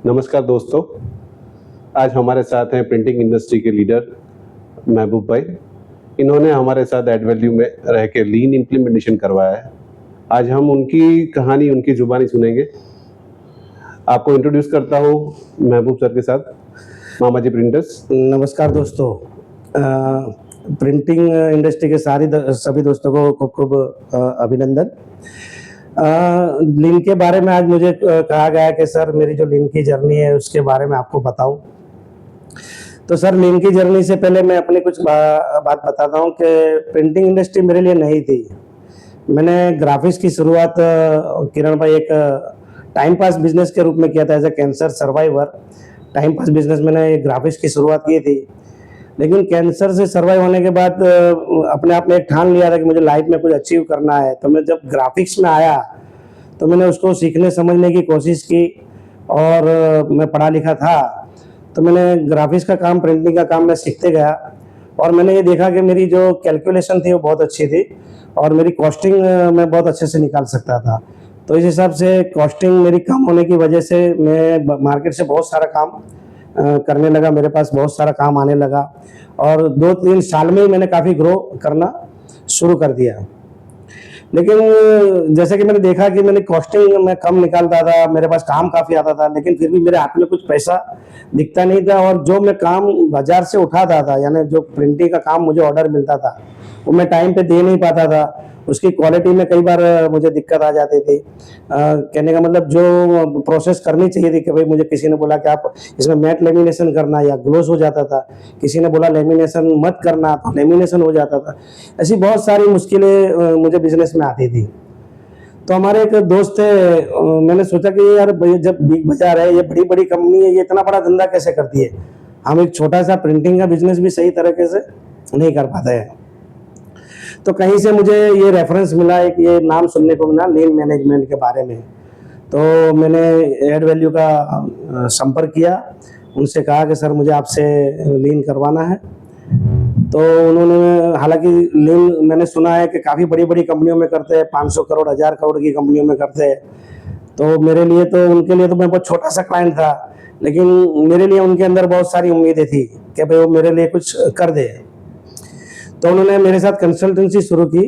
नमस्कार दोस्तों, आज हमारे साथ हैं प्रिंटिंग इंडस्ट्री के लीडर महबूब भाई। इन्होंने हमारे साथ एड वैल्यू में रह के लीन इम्प्लीमेंटेशन करवाया है। आज हम उनकी कहानी उनकी ज़ुबानी सुनेंगे। आपको इंट्रोड्यूस करता हूँ महबूब सर के साथ, मामा जी प्रिंटर्स। नमस्कार दोस्तों। प्रिंटिंग इंडस्ट्री के सभी दोस्तों को खूब खूब अभिनंदन। लीन के बारे में आज मुझे कहा गया है कि सर मेरी जो लीन की जर्नी है उसके बारे में आपको बताऊं। तो सर लीन की जर्नी से पहले मैं अपनी कुछ बात बताता हूं कि प्रिंटिंग इंडस्ट्री मेरे लिए नई थी। मैंने ग्राफिक्स की शुरुआत किरण भाई एक टाइम पास बिजनेस के रूप में किया था, as a cancer survivor. Time pass business मैंने ग्राफिक्स की शुरुआत की थी, लेकिन कैंसर से सर्वाइव होने के बाद अपने आप में एक ठान लिया था कि मुझे लाइफ में कुछ अचीव करना है। तो मैं जब ग्राफिक्स में आया तो मैंने उसको सीखने समझने की कोशिश की, और मैं पढ़ा लिखा था तो मैंने ग्राफिक्स का काम, प्रिंटिंग का काम मैं सीखते गया, और मैंने ये देखा कि मेरी जो कैलकुलेशन थी वो बहुत अच्छी थी और मेरी कॉस्टिंग मैं बहुत अच्छे से निकाल सकता था। तो इस हिसाब से कॉस्टिंग मेरी कम होने की वजह से मैं मार्केट से बहुत सारा काम करने लगा, मेरे पास बहुत सारा काम आने लगा, और 2-3 साल में ही मैंने काफ़ी ग्रो करना शुरू कर दिया। लेकिन जैसे कि मैंने देखा कि मैंने कॉस्टिंग में कम निकालता था, मेरे पास काम काफ़ी आता था, लेकिन फिर भी मेरे हाथ में कुछ पैसा दिखता नहीं था, और जो मैं काम बाजार से उठाता था, यानी जो प्रिंटिंग का काम मुझे ऑर्डर मिलता था वो मैं टाइम पे दे नहीं पाता था। उसकी क्वालिटी में कई बार मुझे दिक्कत आ जाती थी। कहने का मतलब जो प्रोसेस करनी चाहिए थी कि भाई, मुझे किसी ने बोला कि आप इसमें मैट लेमिनेशन करना, या ग्लोस हो जाता था। किसी ने बोला लेमिनेशन मत करना, तो लेमिनेशन हो जाता था। ऐसी बहुत सारी मुश्किलें मुझे बिजनेस में आती थी। तो हमारे एक दोस्त थे, मैंने सोचा कि यार जब बिग बाजार है, ये बड़ी बड़ी कंपनी है, ये इतना बड़ा धंधा कैसे करती है, हम एक छोटा सा प्रिंटिंग का बिजनेस भी सही तरीके से नहीं कर पाते हैं। तो कहीं से मुझे ये रेफरेंस मिला, एक ये नाम सुनने को मिला लीन मैनेजमेंट के बारे में। तो मैंने एड वैल्यू का संपर्क किया, उनसे कहा कि सर मुझे आपसे लीन करवाना है। तो उन्होंने, हालांकि लीन मैंने सुना है कि काफ़ी बड़ी बड़ी कंपनियों में करते हैं, 500 करोड़ 1000 करोड़ की कंपनियों में करते हैं। तो मेरे लिए तो, उनके लिए तो मैं बहुत छोटा सा क्लाइंट था, लेकिन मेरे लिए उनके अंदर बहुत सारी उम्मीदें थी कि भाई वो मेरे लिए कुछ कर दे। तो उन्होंने मेरे साथ कंसल्टेंसी शुरू की,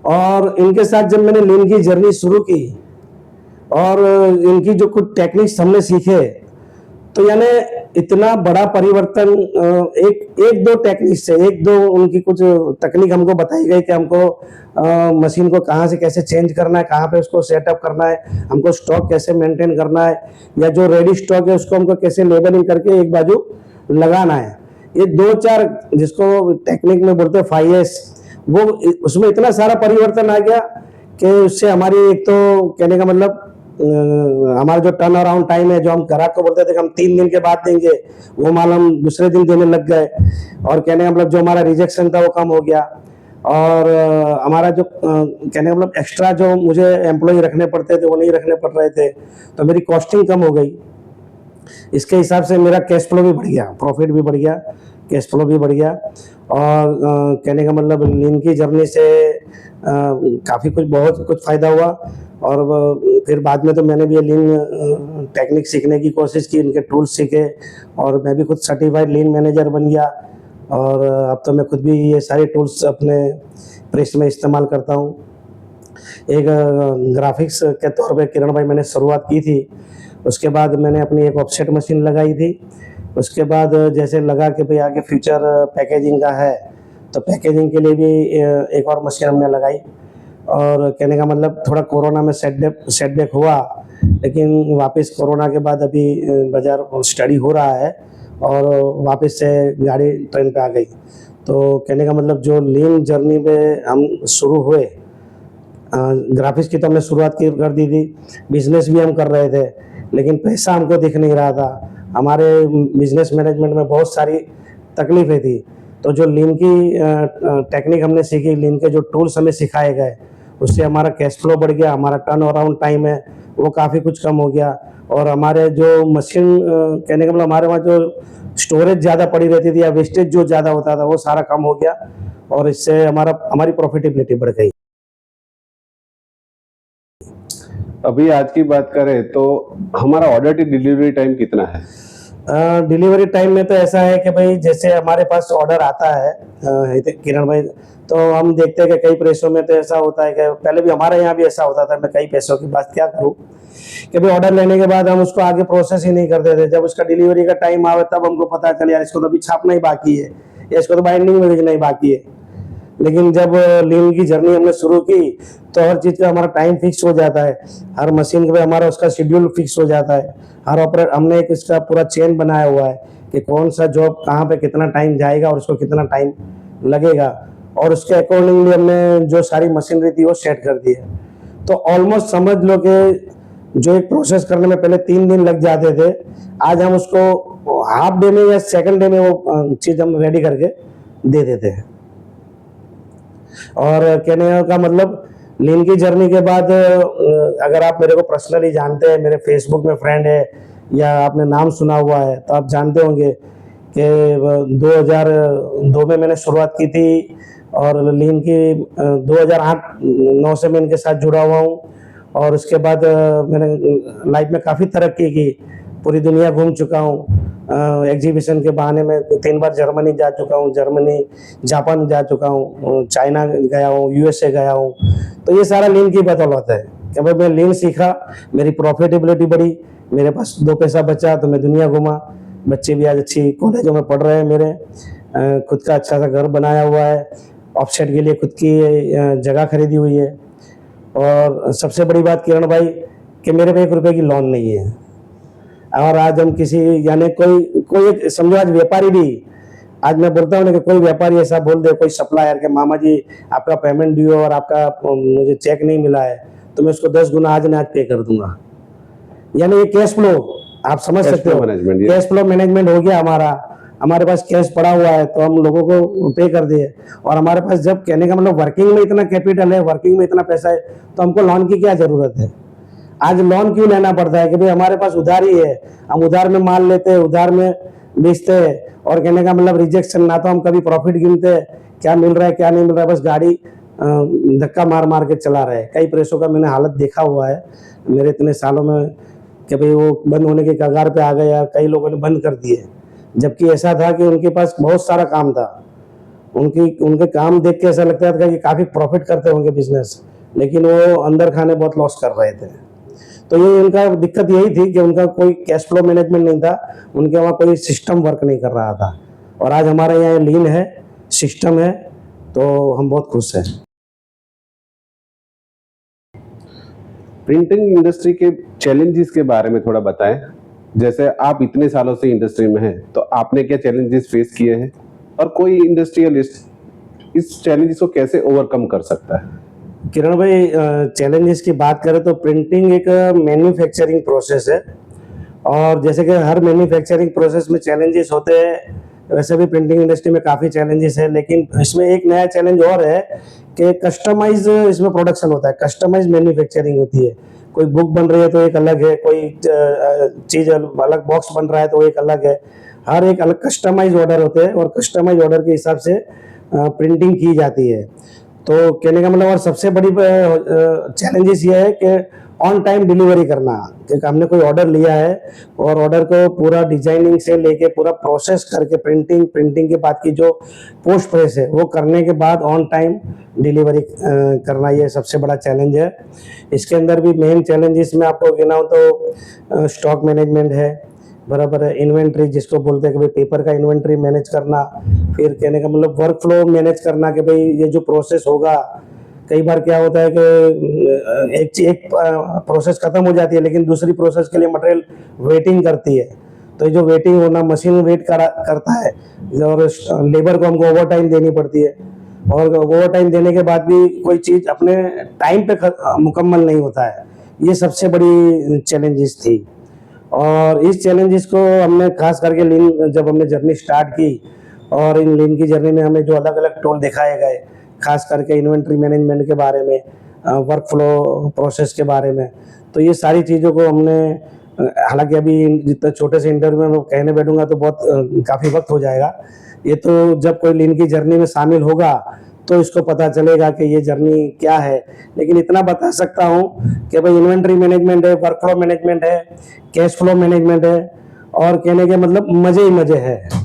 और इनके साथ जब मैंने लीन की जर्नी शुरू की और इनकी जो कुछ टेक्निक्स हमने सीखे, तो यानी इतना बड़ा परिवर्तन, एक दो टेक्निक से, एक दो उनकी कुछ तकनीक हमको बताई गई कि हमको मशीन को कहाँ से कैसे चेंज करना है, कहाँ पे उसको सेटअप करना है, हमको स्टॉक कैसे मेंटेन करना है, या जो रेडी स्टॉक है उसको हमको कैसे लेबलिंग करके एक बाजू लगाना है। ये 2-4 जिसको टेक्निक में बोलते हैं 5S, वो उसमें इतना सारा परिवर्तन आ गया कि उससे हमारी, एक तो कहने का मतलब हमारा जो टर्न अराउंड टाइम है, जो हम ग्राहक को बोलते थे कि हम 3 दिन के बाद देंगे, वो माल हम दूसरे दिन देने लग गए। और कहने का मतलब जो हमारा रिजेक्शन था वो कम हो गया, और हमारा जो कहने का मतलब एक्स्ट्रा जो मुझे एम्प्लॉय रखने पड़ते थे वो नहीं रखने पड़ रहे थे, तो मेरी कॉस्टिंग कम हो गई। इसके हिसाब से मेरा कैश फ्लो भी बढ़ गया, प्रॉफिट भी बढ़ गया, कैश फ्लो भी बढ़ गया। और कहने का मतलब लीन की जर्नी से काफ़ी कुछ, बहुत कुछ फ़ायदा हुआ। और फिर बाद में तो मैंने भी ये लीन टेक्निक सीखने की कोशिश की, इनके टूल्स सीखे, और मैं भी खुद सर्टिफाइड लीन मैनेजर बन गया। और अब तो मैं खुद भी ये सारे टूल्स अपने प्रेस में इस्तेमाल करता हूँ। एक ग्राफिक्स के तौर पे किरण भाई मैंने शुरुआत की थी, उसके बाद मैंने अपनी एक ऑफसेट मशीन लगाई थी। उसके बाद जैसे लगा कि भाई आगे फ्यूचर पैकेजिंग का है, तो पैकेजिंग के लिए भी एक और मशीन हमने लगाई। और कहने का मतलब थोड़ा कोरोना में सेटबैक हुआ, लेकिन वापस कोरोना के बाद अभी बाजार स्टडी हो रहा है, और वापस से गाड़ी ट्रेन पे आ गई। तो कहने का मतलब जो लीन जर्नी पे हम शुरू हुए, ग्राफिक्स की तो हमने शुरुआत कर दी थी, बिजनेस भी हम कर रहे थे, लेकिन पैसा हमको दिख नहीं रहा था। हमारे बिजनेस मैनेजमेंट में बहुत सारी तकलीफें थी। तो जो लीन की टेक्निक हमने सीखी, लीन के जो टूल्स हमें सिखाए गए, उससे हमारा कैश फ्लो बढ़ गया, हमारा टर्न अराउंड टाइम है वो काफ़ी कुछ कम हो गया, और हमारे जो मशीन कहने का मतलब हमारे वहाँ जो स्टोरेज ज़्यादा पड़ी रहती थी या वेस्टेज जो ज़्यादा होता था वो सारा कम हो गया, और इससे हमारी प्रॉफिटेबिलिटी बढ़ गई। अभी आज की बात करें तो हमारा ऑर्डर टू डिलीवरी टाइम कितना है? डिलीवरी टाइम में तो ऐसा है कि भाई जैसे हमारे पास ऑर्डर आता है किरण भाई, तो हम देखते हैं कि कई प्रेसों में तो ऐसा होता है कि पहले भी हमारे यहाँ भी ऐसा होता था। मैं कई पैसों की बात क्या करूँ कि भाई ऑर्डर लेने के बाद हम उसको आगे प्रोसेस ही नहीं करते थे। जब उसका डिलीवरी का टाइम आवे तब हमको पता चले यार इसको तो अभी छापना ही बाकी है या इसको तो बाइंडिंग में भेजना ही बाकी है। लेकिन जब लीन की जर्नी हमने शुरू की तो हर चीज़ का हमारा टाइम फिक्स हो जाता है, हर मशीन पे हमारा उसका शेड्यूल फिक्स हो जाता है। हर ऑपरेट हमने एक इसका पूरा चेन बनाया हुआ है कि कौन सा जॉब कहाँ पे कितना टाइम जाएगा और उसको कितना टाइम लगेगा, और उसके अकॉर्डिंगली हमने जो सारी मशीनरी थी वो सेट कर दी है। तो ऑलमोस्ट समझ लो कि जो एक प्रोसेस करने में पहले 3 दिन लग जाते थे, आज हम उसको हाफ डे में या सेकंड डे में वो चीज़ हम रेडी करके दे देते हैं। और कहने का मतलब लीन की जर्नी के बाद अगर आप मेरे को पर्सनली जानते हैं, मेरे फेसबुक में फ्रेंड है या आपने नाम सुना हुआ है, तो आप जानते होंगे कि 2002 में मैंने शुरुआत की थी और लीन की 2008-9 से मैं इनके साथ जुड़ा हुआ हूँ। और उसके बाद मैंने लाइफ में काफ़ी तरक्की की, पूरी दुनिया घूम चुका हूँ। एग्जीबिशन के बहाने में 3 बार जर्मनी जा चुका हूँ, जर्मनी जापान जा चुका हूँ, चाइना गया हूँ, यूएसए गया हूँ। तो ये सारा लीन की बदौलत है कि भाई मैं लीन सीखा, मेरी प्रॉफिटेबिलिटी बढ़ी, मेरे पास 2 पैसा बचा तो मैं दुनिया घूमा। बच्चे भी आज अच्छी कॉलेजों में पढ़ रहे हैं मेरे, खुद का अच्छा सा घर बनाया हुआ है, ऑफसेट के लिए खुद की जगह खरीदी हुई है। और सबसे बड़ी बात किरण भाई कि मेरे पे 1 रुपए की लोन नहीं है। और आज हम किसी यानी कोई एक समझो आज व्यापारी भी, आज मैं बोलता हूँ ना कि कोई व्यापारी ऐसा बोल दे, कोई सप्लायर के मामा जी आपका पेमेंट ड्यू और आपका मुझे चेक नहीं मिला है, तो मैं उसको 10 गुना आज ना आज पे कर दूंगा। यानी ये कैश फ्लो आप समझ सकते हो, कैश फ्लो मैनेजमेंट हो गया हमारा। हमारे पास कैश पड़ा हुआ है तो हम लोगों को पे कर दिए, और हमारे पास जब कहने का मतलब वर्किंग में इतना कैपिटल है, वर्किंग में इतना पैसा है, तो हमको लोन की क्या जरूरत है। आज लोन क्यों लेना पड़ता है कि भाई हमारे पास उधार ही है, हम उधार में माल लेते हैं, उधार में बेचते हैं, और कहने का मतलब रिजेक्शन ना तो हम कभी प्रॉफिट गिनते हैं क्या मिल रहा है क्या नहीं मिल रहा है, बस गाड़ी धक्का मार मार के चला रहे। कई प्रेसों का मैंने हालत देखा हुआ है मेरे इतने सालों में कि भाई वो बंद होने के कगार पे आ गए यार, कई लोगों ने बंद कर दिए। जबकि ऐसा था कि उनके पास बहुत सारा काम था, उनके काम देख के ऐसा लगता था कि काफ़ी प्रॉफिट करते होंगे बिजनेस, लेकिन वो अंदर खाने बहुत लॉस कर रहे थे। तो ये उनका दिक्कत यही थी कि उनका कोई कैश फ्लो मैनेजमेंट नहीं था, उनके वहाँ कोई सिस्टम वर्क नहीं कर रहा था। और आज हमारे यहाँ लीन है, सिस्टम है, तो हम बहुत खुश हैं। प्रिंटिंग इंडस्ट्री के चैलेंजेस के बारे में थोड़ा बताएं। जैसे आप इतने सालों से इंडस्ट्री में हैं, तो आपने क्या चैलेंजेस फेस किए हैं और कोई इंडस्ट्रियलिस्ट इस चैलेंजेस को कैसे ओवरकम कर सकता है? किरण भाई, चैलेंजेस की बात करें तो प्रिंटिंग एक मैन्युफैक्चरिंग प्रोसेस है, और जैसे कि हर मैन्युफैक्चरिंग प्रोसेस में चैलेंजेस होते हैं, वैसे भी प्रिंटिंग इंडस्ट्री में काफ़ी चैलेंजेस है। लेकिन इसमें एक नया चैलेंज और है कि कस्टमाइज इसमें प्रोडक्शन होता है, कस्टमाइज मैन्युफैक्चरिंग होती है। कोई बुक बन रही है तो एक अलग है, कोई चीज़ अलग बॉक्स बन रहा है तो एक अलग है। हर एक अलग कस्टमाइज ऑर्डर होते हैं, और कस्टमाइज ऑर्डर के हिसाब से प्रिंटिंग की जाती है। तो कहने का मतलब और सबसे बड़ी चैलेंजेस ये है कि ऑन टाइम डिलीवरी करना, क्योंकि हमने कोई ऑर्डर लिया है और ऑर्डर को पूरा डिजाइनिंग से लेके पूरा प्रोसेस करके प्रिंटिंग के बाद की जो पोस्ट प्रेस है वो करने के बाद ऑन टाइम डिलीवरी करना, ये सबसे बड़ा चैलेंज है। इसके अंदर भी मेन चैलेंजेस में आपको गिनाऊं तो स्टॉक मैनेजमेंट है, बराबर है, इन्वेंट्री जिसको बोलते हैं कि भाई पेपर का इन्वेंट्री मैनेज करना, फिर कहने का मतलब वर्क फ्लो मैनेज करना कि भाई ये जो प्रोसेस होगा, कई बार क्या होता है कि एक प्रोसेस खत्म हो जाती है लेकिन दूसरी प्रोसेस के लिए मटेरियल वेटिंग करती है, तो ये जो वेटिंग होना, मशीन वेट करता है और लेबर को हमको ओवर टाइम देनी पड़ती है, और ओवर टाइम देने के बाद भी कोई चीज़ अपने टाइम पे मुकम्मल नहीं होता है। ये सबसे बड़ी चैलेंजेस थी, और इस चैलेंजेस को हमने खास करके लीन जब हमने जर्नी स्टार्ट की, और इन लीन की जर्नी में हमें जो अलग अलग टूल दिखाए गए, खास करके इन्वेंट्री मैनेजमेंट के बारे में, वर्क फ्लो प्रोसेस के बारे में, तो ये सारी चीज़ों को हमने, हालांकि अभी जितना छोटे से इंटरव्यू में कहने बैठूंगा तो बहुत काफ़ी वक्त हो जाएगा। ये तो जब कोई लीन की जर्नी में शामिल होगा तो इसको पता चलेगा कि ये जर्नी क्या है। लेकिन इतना बता सकता हूँ कि भाई इन्वेंट्री मैनेजमेंट है, वर्क फ्लो मैनेजमेंट है, कैश फ्लो मैनेजमेंट है, और कहने के मतलब मजे ही मजे है।